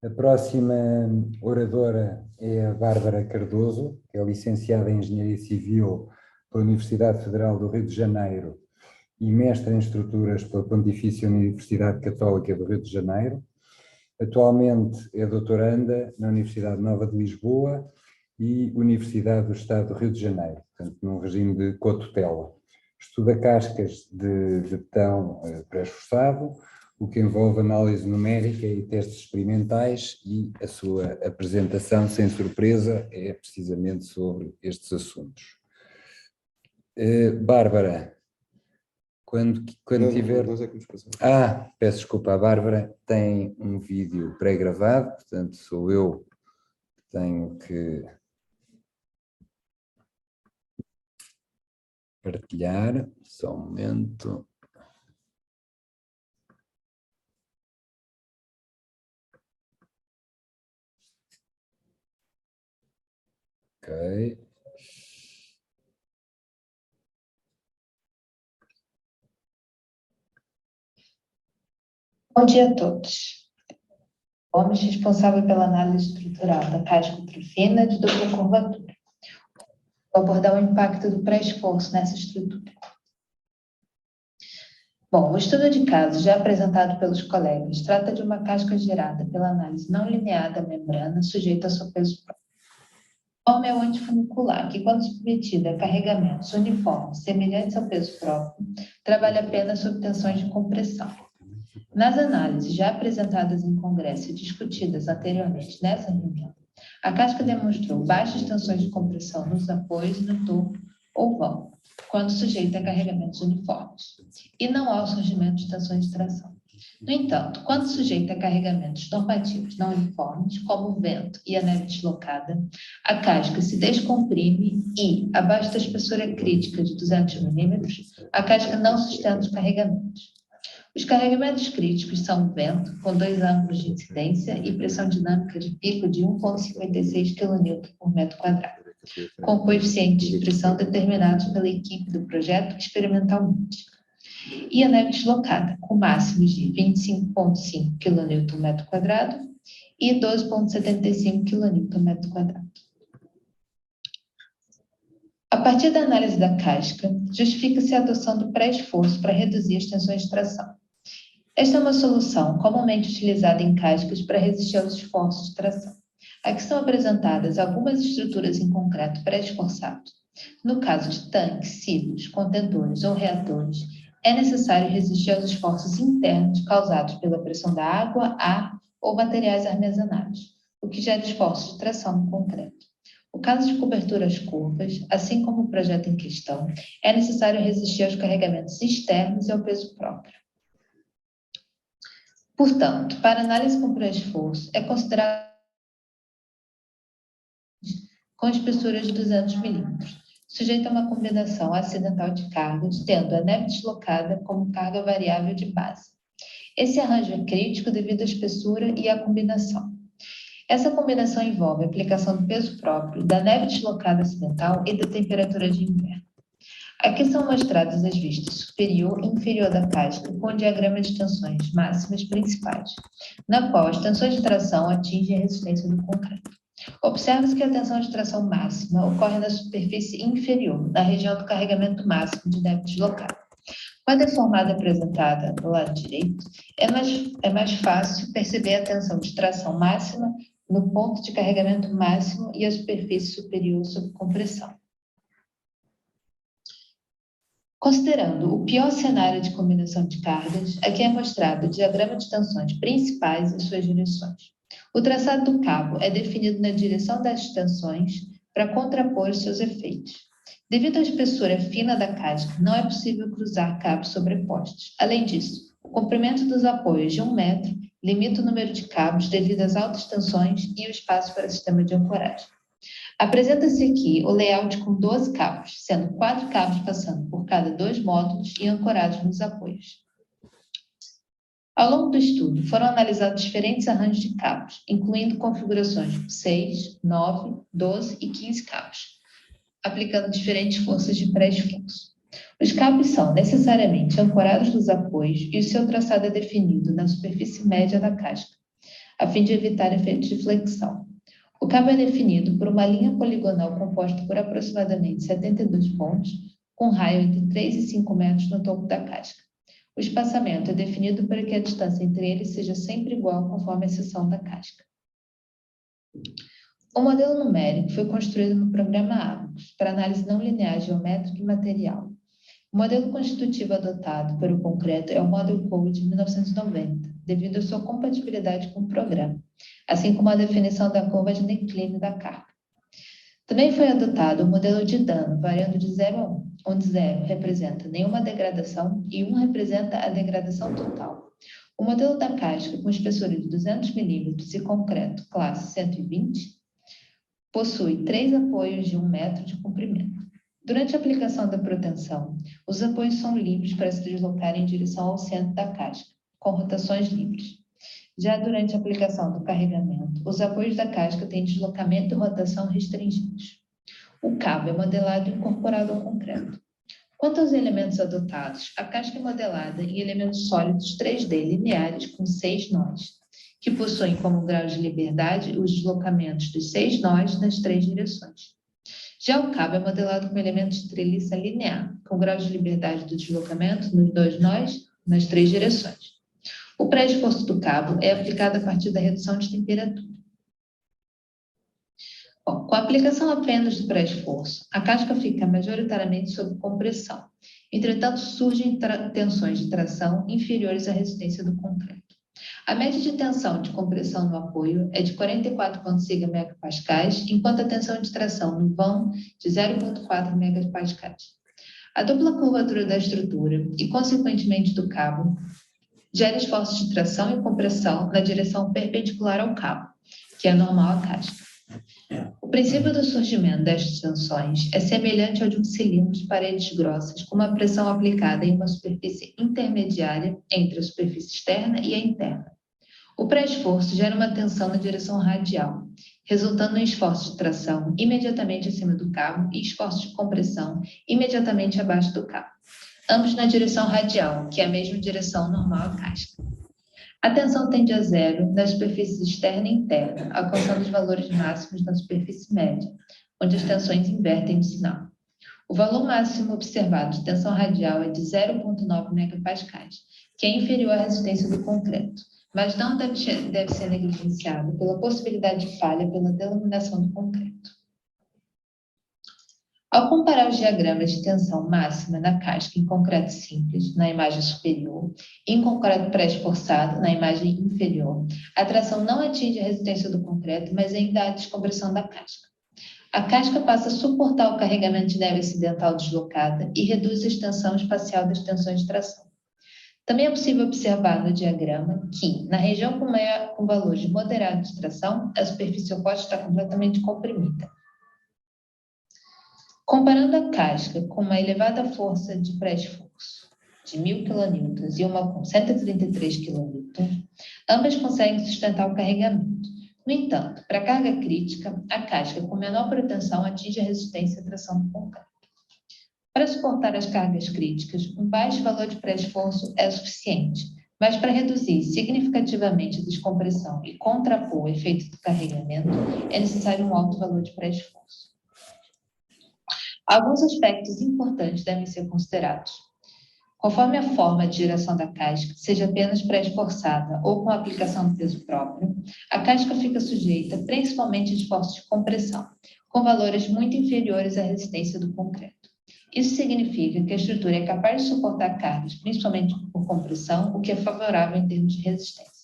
A próxima oradora é a Bárbara Cardoso, que é licenciada em Engenharia Civil pela Universidade Federal do Rio de Janeiro e mestre em Estruturas pela Pontifícia Universidade Católica do Rio de Janeiro. Atualmente é doutoranda na Universidade Nova de Lisboa e Universidade do Estado do Rio de Janeiro, portanto, num regime de cotutela. Estuda cascas de betão pré-esforçado, o que envolve análise numérica e testes experimentais, e a sua apresentação, sem surpresa, é precisamente sobre estes assuntos. Bárbara, quando tiver... Nós é que nos passamos. Peço desculpa, a Bárbara tem um vídeo pré-gravado, portanto sou eu que tenho que partilhar, só um momento. Ok. Bom dia a todos. Gomes, responsável pela análise estrutural da casca ultrafina de dupla curvatura. Vou abordar o impacto do pré-esforço nessa estrutura. Bom, o estudo de caso já apresentado pelos colegas trata de uma casca gerada pela análise não linear da membrana sujeita ao seu peso próprio. A forma é o antifunicular, que, quando submetida a carregamentos uniformes semelhantes ao peso próprio, trabalha apenas sob tensões de compressão. Nas análises já apresentadas em congresso e discutidas anteriormente nessa reunião, a casca demonstrou baixas tensões de compressão nos apoios, no topo ou vão, quando sujeita a carregamentos uniformes, e não ao surgimento de tensões de tração. No entanto, quando sujeita a carregamentos normativos não uniformes, como o vento e a neve deslocada, a casca se descomprime e, abaixo da espessura crítica de 200 milímetros, a casca não sustenta os carregamentos. Os carregamentos críticos são o vento, com 2 ângulos de incidência e pressão dinâmica de pico de 1,56 kN por metro quadrado, com coeficientes de pressão determinados pela equipe do projeto experimentalmente. E a neve deslocada, com máximos de 25,5 kN por metro quadrado e 12,75 kN por metro quadrado. A partir da análise da casca, justifica-se a adoção do pré-esforço para reduzir as tensões de tração. Esta é uma solução comumente utilizada em cascas para resistir aos esforços de tração. Aqui são apresentadas algumas estruturas em concreto pré-esforçado. No caso de tanques, silos, contentores ou reatores, é necessário resistir aos esforços internos causados pela pressão da água, ar ou materiais armazenados, o que gera esforços de tração no concreto. No caso de coberturas curvas, assim como o projeto em questão, é necessário resistir aos carregamentos externos e ao peso próprio. Portanto, para análise com pré-esforço, é considerado com espessuras de 200 milímetros, sujeito a uma combinação acidental de cargas, tendo a neve deslocada como carga variável de base. Esse arranjo é crítico devido à espessura e à combinação. Essa combinação envolve a aplicação do peso próprio, da neve deslocada acidental e da temperatura de inverno. Aqui são mostradas as vistas superior e inferior da casca com o diagrama de tensões máximas principais, na qual as tensões de tração atingem a resistência do concreto. Observa-se que a tensão de tração máxima ocorre na superfície inferior, na região do carregamento máximo de neve deslocada. Com a deformada apresentada do lado direito, é mais fácil perceber a tensão de tração máxima no ponto de carregamento máximo e a superfície superior sob compressão. Considerando o pior cenário de combinação de cargas, aqui é mostrado o diagrama de tensões principais e suas direções. O traçado do cabo é definido na direção das tensões para contrapor os seus efeitos. Devido à espessura fina da casca, não é possível cruzar cabos sobrepostos. Além disso, o comprimento dos apoios de 1 metro limita o número de cabos devido às altas tensões e o espaço para o sistema de ancoragem. Apresenta-se aqui o layout com 12 cabos, sendo 4 cabos passando por cada 2 módulos e ancorados nos apoios. Ao longo do estudo, foram analisados diferentes arranjos de cabos, incluindo configurações de 6, 9, 12 e 15 cabos, aplicando diferentes forças de pré-esforço. Os cabos são necessariamente ancorados nos apoios e o seu traçado é definido na superfície média da casca. a fim de evitar efeitos de flexão. O cabo é definido por uma linha poligonal composta por aproximadamente 72 pontos, com raio entre 3 e 5 metros no topo da casca. O espaçamento é definido para que a distância entre eles seja sempre igual conforme a seção da casca. O modelo numérico foi construído no programa ABACUS para análise não linear geométrica e material. O modelo constitutivo adotado para o concreto é o Model Code de 1990, devido à sua compatibilidade com o programa, assim como a definição da curva de Necline da carga. Também foi adotado o modelo de dano, variando de 0 a 1, onde 0 representa nenhuma degradação e 1 representa a degradação total. O modelo da casca, com espessura de 200 milímetros e concreto classe 120, possui 3 apoios de 1 metro de comprimento. Durante a aplicação da proteção, os apoios são livres para se deslocar em direção ao centro da casca, com rotações livres. Já durante a aplicação do carregamento, os apoios da casca têm deslocamento e rotação restringidos. O cabo é modelado e incorporado ao concreto. Quanto aos elementos adotados, a casca é modelada em elementos sólidos 3D lineares com 6 nós, que possuem como grau de liberdade os deslocamentos dos 6 nós nas 3 direções. Já o cabo é modelado com elementos de treliça linear, com grau de liberdade do deslocamento nos 2 nós nas 3 direções. O pré-esforço do cabo é aplicado a partir da redução de temperatura. Bom, com a aplicação apenas do pré-esforço, a casca fica majoritariamente sob compressão. Entretanto, surgem tensões de tração inferiores à resistência do concreto. A média de tensão de compressão no apoio é de 44,5 MPa, enquanto a tensão de tração no vão de 0,4 MPa. A dupla curvatura da estrutura e, consequentemente, do cabo gera esforços de tração e compressão na direção perpendicular ao cabo, que é normal à casca. O princípio do surgimento destas tensões é semelhante ao de um cilindro de paredes grossas com uma pressão aplicada em uma superfície intermediária entre a superfície externa e a interna. O pré-esforço gera uma tensão na direção radial, resultando em esforços de tração imediatamente acima do cabo e esforços de compressão imediatamente abaixo do cabo, ambos na direção radial, que é a mesma direção normal à casca. A tensão tende a zero nas superfícies externa e interna, alcançando os valores máximos na superfície média, onde as tensões invertem o sinal. O valor máximo observado de tensão radial é de 0,9 MPa, que é inferior à resistência do concreto, mas não deve ser negligenciado pela possibilidade de falha pela delaminação do concreto. Ao comparar os diagramas de tensão máxima na casca em concreto simples, na imagem superior, e em concreto pré-esforçado, na imagem inferior, a tração não atinge a resistência do concreto, mas ainda há descompressão da casca. A casca passa a suportar o carregamento de neve acidental deslocada e reduz a extensão espacial das tensões de tração. Também é possível observar no diagrama que, na região com valores moderados de tração, a superfície oposta está completamente comprimida. Comparando a casca com uma elevada força de pré-esforço de 1000 kN e uma com 133 kN, ambas conseguem sustentar o carregamento. No entanto, para a carga crítica, a casca com menor propensão atinge a resistência à tração do concreto. Para suportar as cargas críticas, um baixo valor de pré-esforço é suficiente, mas para reduzir significativamente a descompressão e contrapor o efeito do carregamento, é necessário um alto valor de pré-esforço. Alguns aspectos importantes devem ser considerados. Conforme a forma de geração da casca, seja apenas pré-esforçada ou com a aplicação do peso próprio, a casca fica sujeita principalmente a esforços de compressão, com valores muito inferiores à resistência do concreto. Isso significa que a estrutura é capaz de suportar cargas, principalmente por compressão, o que é favorável em termos de resistência.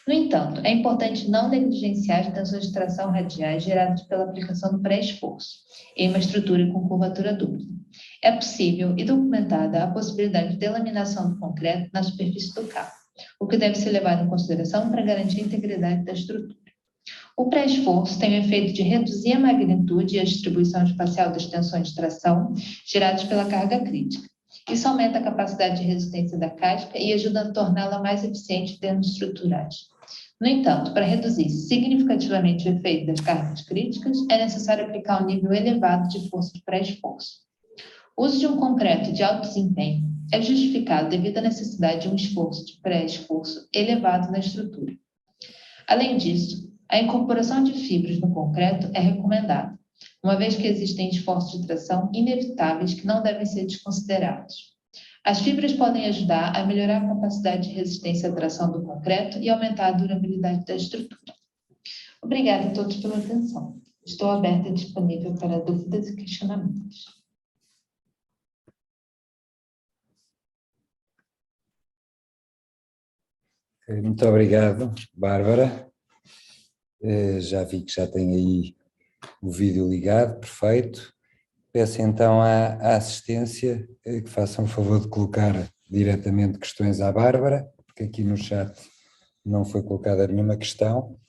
No entanto, é importante não negligenciar as tensões de tração radiais geradas pela aplicação do pré-esforço em uma estrutura com curvatura dupla. É possível e documentada a possibilidade de delaminação do concreto na superfície do cabo, o que deve ser levado em consideração para garantir a integridade da estrutura. O pré-esforço tem o efeito de reduzir a magnitude e a distribuição espacial das tensões de tração geradas pela carga crítica. Isso aumenta a capacidade de resistência da casca e ajuda a torná-la mais eficiente em termos estruturais. No entanto, para reduzir significativamente o efeito das cargas críticas, é necessário aplicar um nível elevado de força de pré-esforço. O uso de um concreto de alto desempenho é justificado devido à necessidade de um esforço de pré-esforço elevado na estrutura. Além disso, a incorporação de fibras no concreto é recomendada, uma vez que existem esforços de tração inevitáveis que não devem ser desconsiderados. As fibras podem ajudar a melhorar a capacidade de resistência à tração do concreto e aumentar a durabilidade da estrutura. Obrigada a todos pela atenção. Estou aberta e disponível para dúvidas e questionamentos. Muito obrigado, Bárbara. Já vi que já tem aí o vídeo ligado, perfeito. Peço então à assistência que façam o favor de colocar diretamente questões à Bárbara, porque aqui no chat não foi colocada nenhuma questão.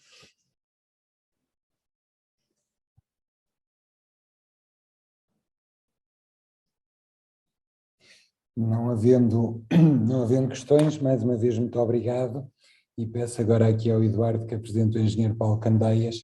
Não havendo questões, mais uma vez muito obrigado, e peço agora aqui ao Eduardo que apresente o engenheiro Paulo Candeias